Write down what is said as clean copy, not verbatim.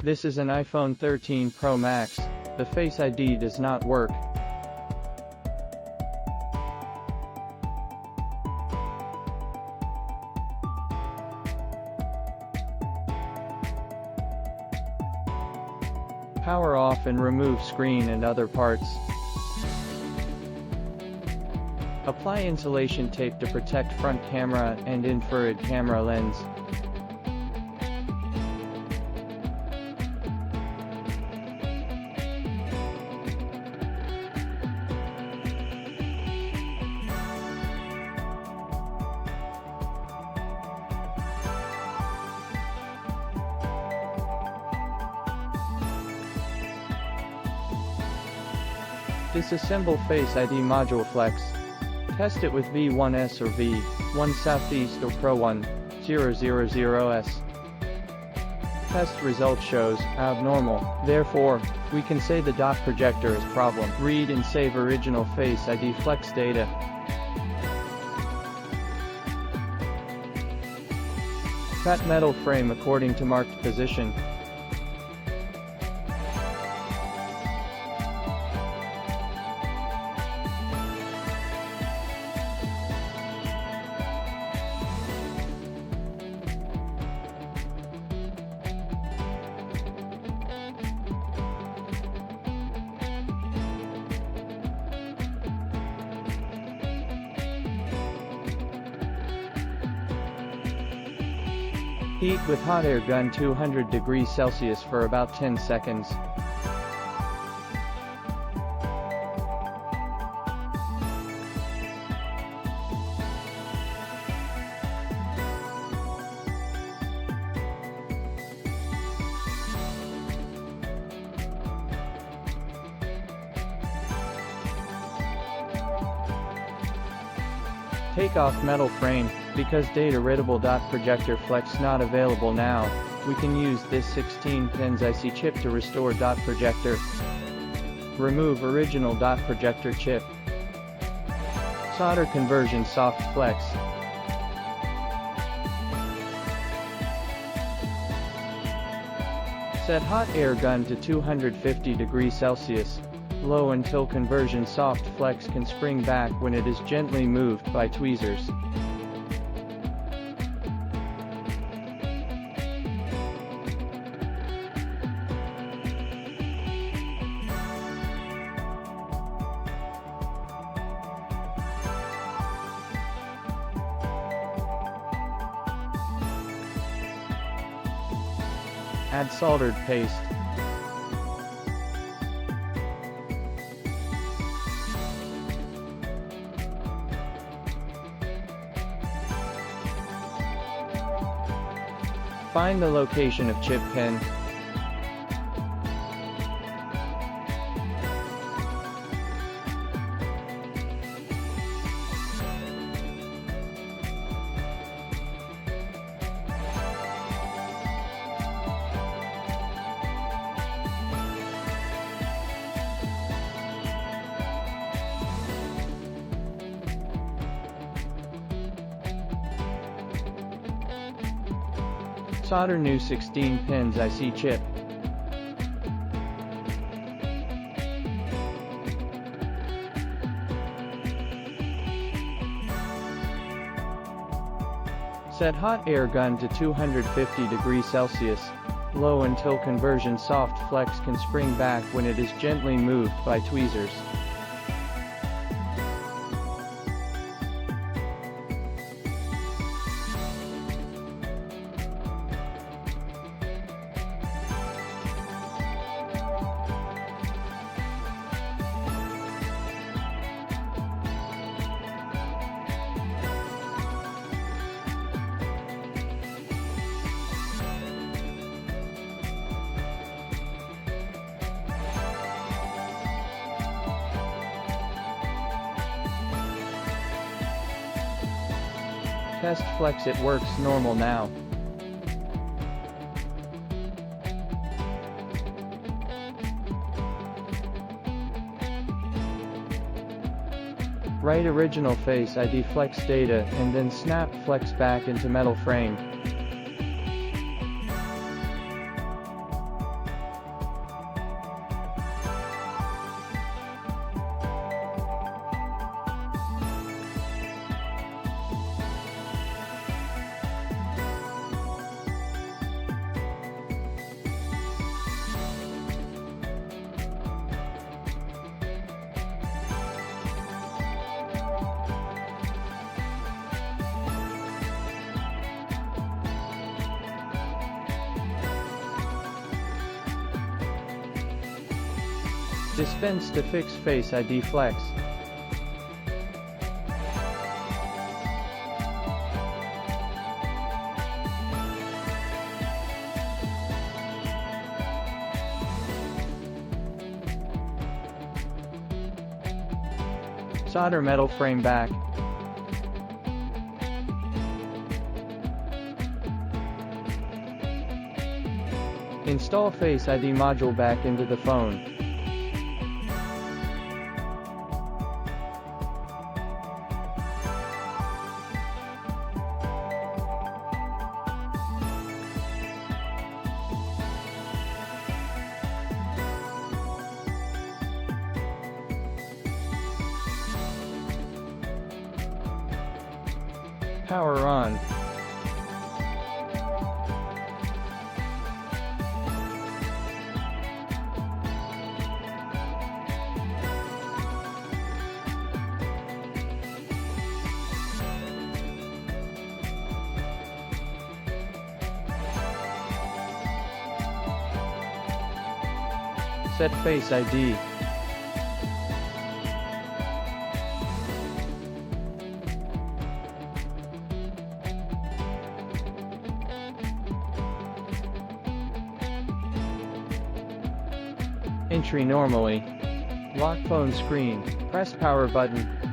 This is an iPhone 13 Pro Max. The Face ID does not work. Power off and remove screen and other parts. Apply insulation tape to protect front camera and infrared camera lens. Disassemble Face ID module Flex. Test it with V1S or V1 Southeast or Pro 1000S. Test result shows abnormal. Therefore, we can say the dot projector is problem. Read and save original Face ID Flex data. Cut metal frame according to marked position. Heat with hot air gun 200 degrees Celsius for about 10 seconds. Take off metal frame. Because data readable dot projector flex not available now, we can use this 16 pins IC chip to restore dot projector. Remove original dot projector chip. Solder conversion soft flex. Set hot air gun to 250 degrees Celsius. Low until conversion soft flex can spring back when it is gently moved by tweezers. Add soldered paste. Find the location of chip pin. Solder new 16 pins IC chip. Set hot air gun to 250 degrees Celsius. Low until conversion soft flex can spring back when it is gently moved by tweezers. Test flex it works normal now. Write original Face ID flex data and then snap flex back into metal frame. Dispense to fix Face ID Flex. Solder metal frame back. Install Face ID module back into the phone. Power on. Set Face ID. Entry normally. Lock phone screen. Press power button.